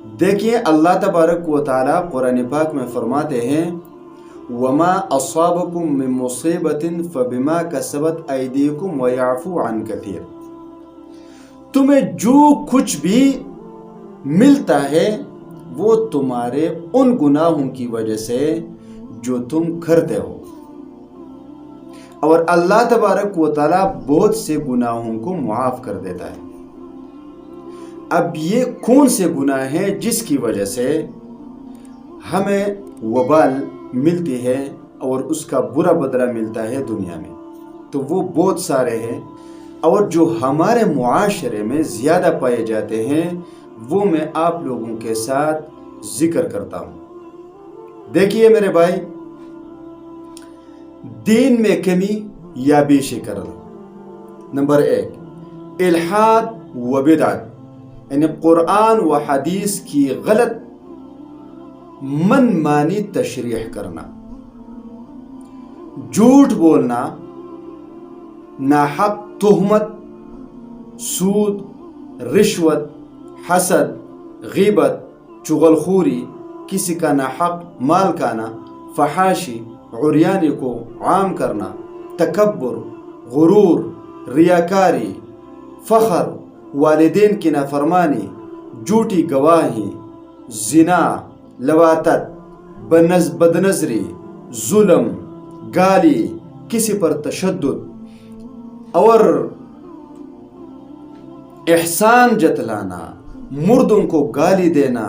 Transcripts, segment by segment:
دیکھیے اللہ تبارک و تعالیٰ قرآن پاک میں فرماتے ہیں وما اصابکم من مصیبت فبما کسبت ایدیکم ویعفو عن کثیر، تمہیں جو کچھ بھی ملتا ہے وہ تمہارے ان گناہوں کی وجہ سے جو تم کرتے ہو، اور اللہ تبارک و تعالیٰ بہت سے گناہوں کو معاف کر دیتا ہے۔ اب یہ کون سے گناہ ہیں جس کی وجہ سے ہمیں وبال ملتی ہے اور اس کا برا بدلہ ملتا ہے دنیا میں؟ تو وہ بہت سارے ہیں، اور جو ہمارے معاشرے میں زیادہ پائے جاتے ہیں وہ میں آپ لوگوں کے ساتھ ذکر کرتا ہوں۔ دیکھیے میرے بھائی، دین میں کمی یا بیشی کرنا۔ نمبر 1، الحاد و بدعت، یعنی قرآن و حدیث کی غلط من مانی تشریح کرنا، جھوٹ بولنا، ناحق تہمت، سود، رشوت، حسد، غیبت، چغل خوری، کسی کا ناحق مال کھانا، فحاشی، عریانی کو عام کرنا، تکبر، غرور، ریاکاری، فخر، والدین کی نافرمانی، جھوٹی گواہی، زنا، لواطت، بدنظری، ظلم، گالی، کسی پر تشدد اور احسان جتلانا، مردوں کو گالی دینا،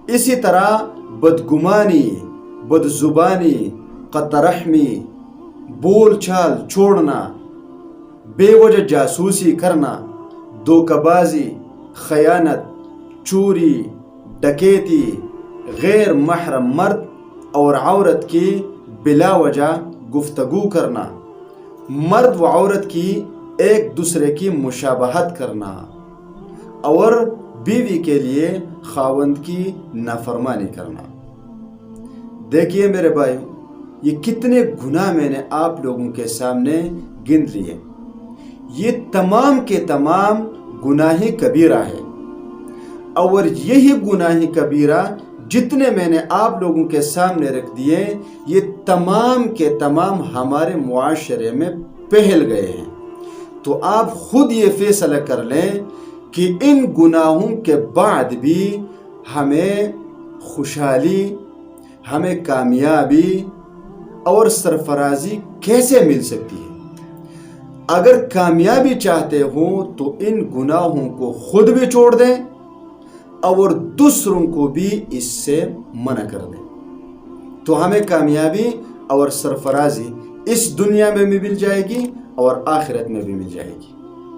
اسی طرح بدگمانی، بدزبانی، قطع رحمی، بول چال چھوڑنا، بے وجہ جاسوسی کرنا، دھوکہ بازی، خیانت، چوری، ڈکیتی، غیر محرم مرد اور عورت کی بلا وجہ گفتگو کرنا، مرد و عورت کی ایک دوسرے کی مشابہت کرنا، اور بیوی کے لیے خاوند کی نافرمانی کرنا۔ دیکھیے میرے بھائی، یہ کتنے گناہ میں نے آپ لوگوں کے سامنے گن لیے۔ یہ تمام کے تمام گناہ کبیرہ ہے، اور یہی گناہ کبیرہ جتنے میں نے آپ لوگوں کے سامنے رکھ دیے، یہ تمام کے تمام ہمارے معاشرے میں پھیل گئے ہیں۔ تو آپ خود یہ فیصلہ کر لیں کہ ان گناہوں کے بعد بھی ہمیں خوشحالی، ہمیں کامیابی اور سرفرازی کیسے مل سکتی ہے۔ اگر کامیابی چاہتے ہو تو ان گناہوں کو خود بھی چھوڑ دیں اور دوسروں کو بھی اس سے منع کر دیں، تو ہمیں کامیابی اور سرفرازی اس دنیا میں بھی مل جائے گی اور آخرت میں بھی مل جائے گی۔